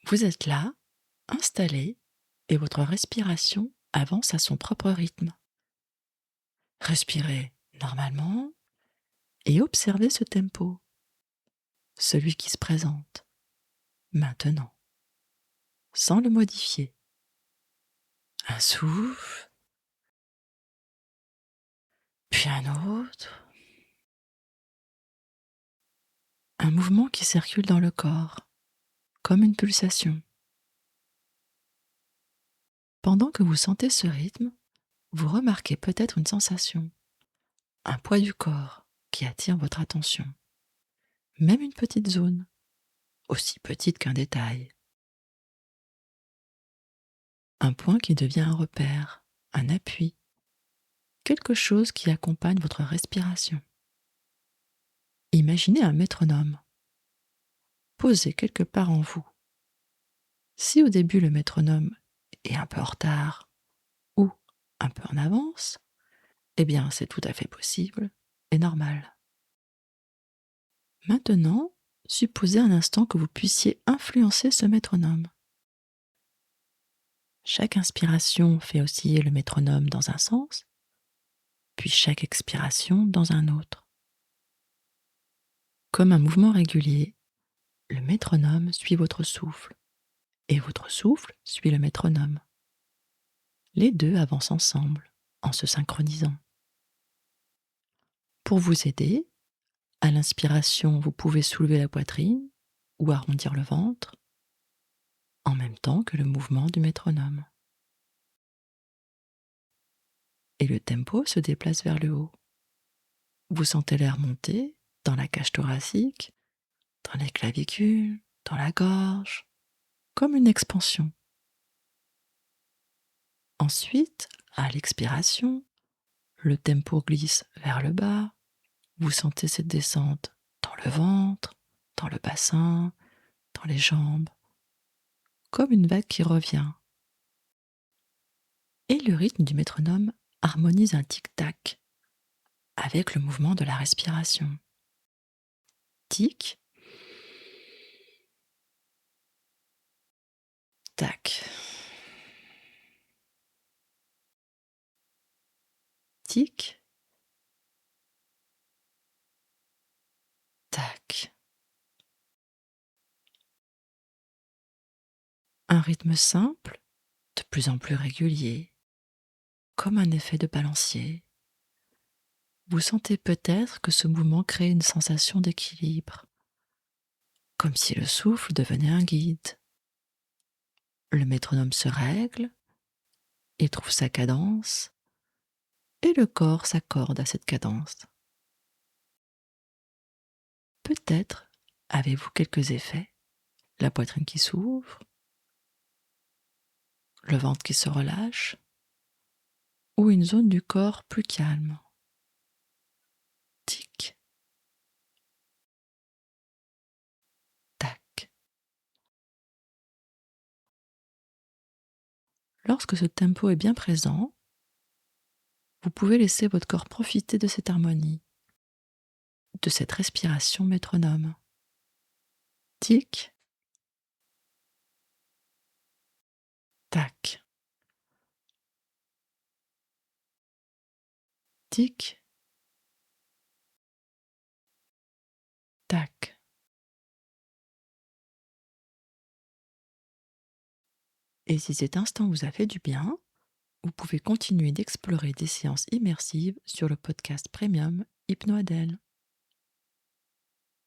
Vous êtes là, installé, et votre respiration avance à son propre rythme. Respirez normalement et observez ce tempo, celui qui se présente, maintenant, sans le modifier. Un souffle, puis un autre. Un mouvement qui circule dans le corps, comme une pulsation. Pendant que vous sentez ce rythme, vous remarquez peut-être une sensation, un poids du corps qui attire votre attention. Même une petite zone, aussi petite qu'un détail. Un point qui devient un repère, un appui, quelque chose qui accompagne votre respiration. Imaginez un métronome, posé quelque part en vous. Si au début le métronome est un peu en retard ou un peu en avance, eh bien c'est tout à fait possible et normal. Maintenant, supposez un instant que vous puissiez influencer ce métronome. Chaque inspiration fait osciller le métronome dans un sens, puis chaque expiration dans un autre. Comme un mouvement régulier, le métronome suit votre souffle, et votre souffle suit le métronome. Les deux avancent ensemble, en se synchronisant. Pour vous aider, à l'inspiration, vous pouvez soulever la poitrine ou arrondir le ventre, en même temps que le mouvement du métronome. Et le tempo se déplace vers le haut. Vous sentez l'air monter dans la cage thoracique, dans les clavicules, dans la gorge, comme une expansion. Ensuite, à l'expiration, le tempo glisse vers le bas. Vous sentez cette descente dans le ventre, dans le bassin, dans les jambes, comme une vague qui revient. Et le rythme du métronome harmonise un tic-tac avec le mouvement de la respiration. Tic, tac. Tic, tac. Un rythme simple, de plus en plus régulier, comme un effet de balancier. Vous sentez peut-être que ce mouvement crée une sensation d'équilibre, comme si le souffle devenait un guide. Le métronome se règle et trouve sa cadence, et le corps s'accorde à cette cadence. Peut-être avez-vous quelques effets, la poitrine qui s'ouvre, le ventre qui se relâche, ou une zone du corps plus calme. Tic, tac. Lorsque ce tempo est bien présent, vous pouvez laisser votre corps profiter de cette harmonie, de cette respiration métronome. Tic, tac. Tic, tac. Et si cet instant vous a fait du bien, vous pouvez continuer d'explorer des séances immersives sur le podcast premium Hypno Adèle.